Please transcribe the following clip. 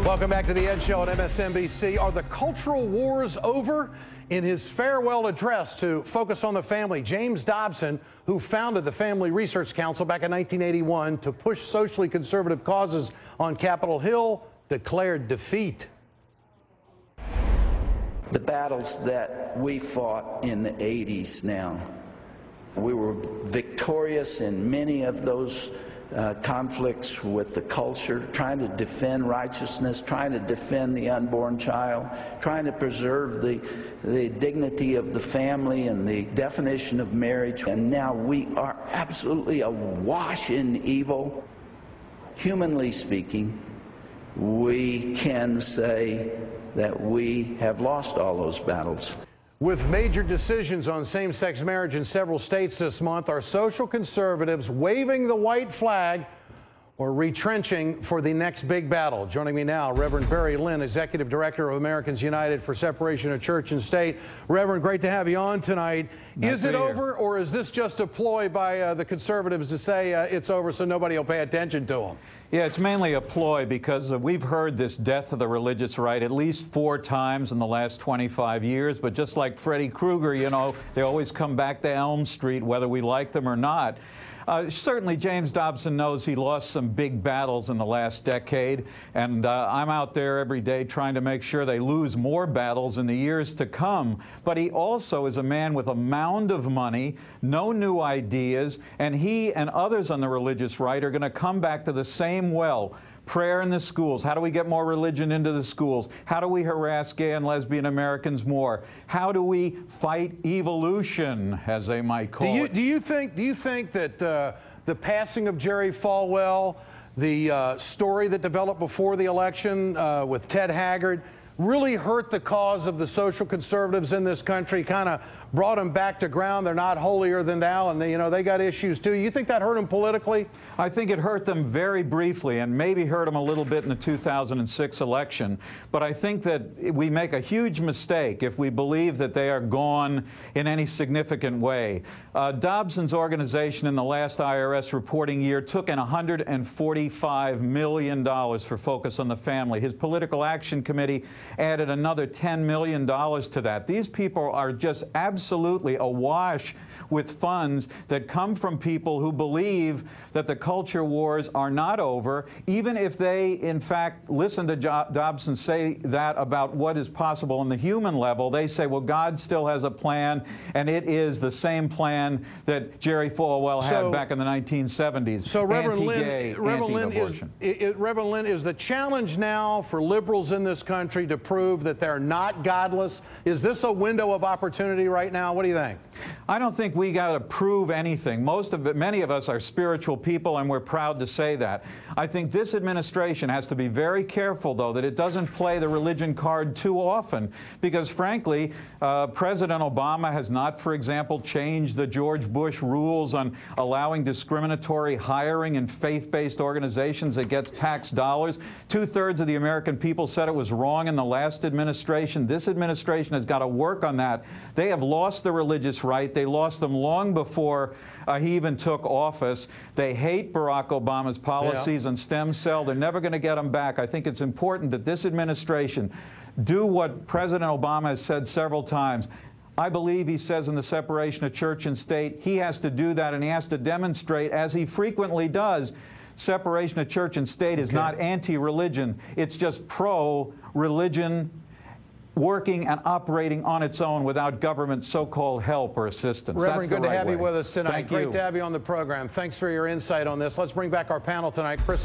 Welcome back to the ED Show on MSNBC. Are the cultural wars over? In his farewell address to focus on the family, James Dobson, who founded the Family Research Council back in 1981 to push socially conservative causes on Capitol Hill, declared defeat. The battles that we fought in the 80s now, we were victorious in many of those conflicts with the culture, trying to defend righteousness, trying to defend the unborn child, trying to preserve the dignity of the family and the definition of marriage. And now we are absolutely awash in evil. Humanly speaking, we can say that we have lost all those battles. With major decisions on same-sex marriage in several states this month, are social conservatives waving the white flag or retrenching for the next big battle? Joining me now, Rev Barry Lynn, Executive Director of Americans United for Separation of Church and State. Reverend, great to have you on tonight. Is it over, or is this just a ploy by the conservatives to say it's over so nobody will pay attention to them? Yeah, it's mainly a ploy because we've heard this death of the religious right at least 4 times in the last 25 years. But just like Freddy Krueger, you know, they always come back to Elm Street, whether we like them or not. Certainly, James Dobson knows he lost some big battles in the last decade, and I'm out there every day trying to make sure they lose more battles in the years to come. But he also is a man with a mound of money, no new ideas, and he and others on the religious right are going to come back to the same well. Prayer in the schools. How do we get more religion into the schools? How do we harass gay and lesbian Americans more? How do we fight evolution, as they might call it? Do you think that the passing of Jerry Falwell, the story that developed before the election with Ted Haggard, really hurt the cause of the social conservatives in this country, kind of brought them back to ground? They're not holier than thou, and they got issues too. You think that hurt them politically? I think it hurt them very briefly, and maybe hurt them a little bit in the 2006 election. But I think that we make a huge mistake if we believe that they are gone in any significant way. Dobson's organization in the last IRS reporting year took in $145 million for Focus on the Family. His political action committee added another $10 million to that. These people are just absolutely awash with funds that come from people who believe that the culture wars are not over, even if they, in fact, listen to Dobson say that about what is possible on the human level. They say, well, God still has a plan, and it is the same plan that Jerry Falwell had back in the 1970s. So, Reverend anti-gay, anti-abortion. Reverend Lynn, is the challenge now for liberals in this country to prove that they're not godless? Is this a window of opportunity right now? What do you think? I don't think we got to prove anything. Many of us are spiritual people, and we're proud to say that. I think this administration has to be very careful, though, that it doesn't play the religion card too often, because, frankly, President Obama has not, for example, changed the George Bush rules on allowing discriminatory hiring in faith-based organizations that gets tax dollars. 2/3 of the American people said it was wrong in the last administration. This administration has got to work on that. They have lost the religious right. They lost them long before he even took office. They hate Barack Obama's policies on stem cell. They're never going to get them back. I think it's important that this administration do what President Obama has said several times. I believe he says in the separation of church and state, he has to do that, and he has to demonstrate, as he frequently does, separation of church and state is not anti-religion. It's just pro-religion, working and operating on its own without government so-called help or assistance. Reverend, good to have you with us tonight. Thank Great you. to have you on the program. Thanks for your insight on this. Let's bring back our panel tonight. Chris